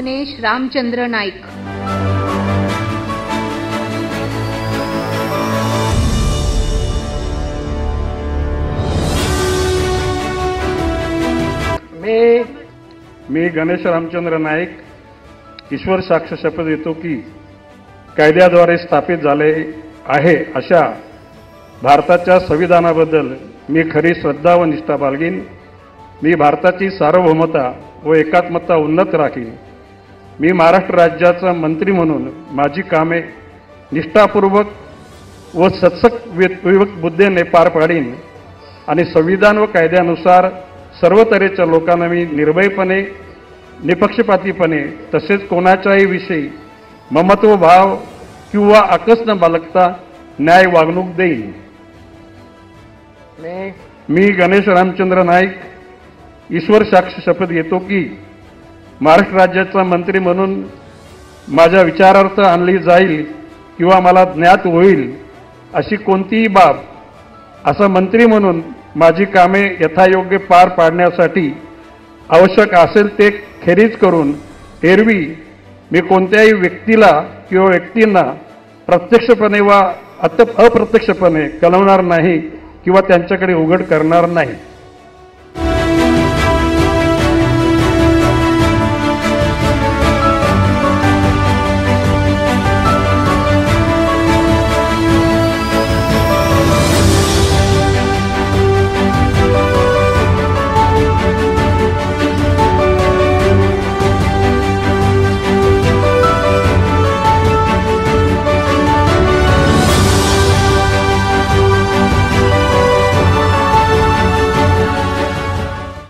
गणेश रामचंद्र नाईक. मी गणेश रामचंद्र नाईक ईश्वर साक्ष शपथ घेतो की कायद्याद्वारे स्थापित झाले आहे अशा भारताच्या संविधानाबद्दल मी खरी श्रद्धा व निष्ठा बाळगीन. मी भारताची सार्वभौमता व एकात्मता उन्नत राखीन. मी महाराष्ट्र राज्याचा मंत्री म्हणून माझी कामे निष्ठापूर्वक व सत्सक बुद्धीने पार पाडीन आणि संविधान व कायद्यानुसार सर्व तऱ्हेच्या लोकांना मी निर्भयपणे निपक्षपातीपणे तसेच कोणाच्याही विषयी ममत्व भाव किंवा आकस न बाळगता न्याय वागणूक देईन. मी गणेश रामचंद्र नाईक ईश्वर साक्ष शपथ घेतो की महाराष्ट्र राज्याचा मंत्री म्हणून माझ्या विचारार्थ आणली जाईल किंवा मला ज्ञात होईल अशी कोणतीही बाब असा मंत्री म्हणून माझी कामे यथायोग्य पार पाडण्यासाठी आवश्यक असेल ते खेरीज करून एरवी मी कोणत्याही व्यक्तीला किंवा व्यक्तींना प्रत्यक्षपणे वा अप्रत्यक्षपणे कळवणार नाही किंवा त्यांच्याकडे उघड करणार नाही.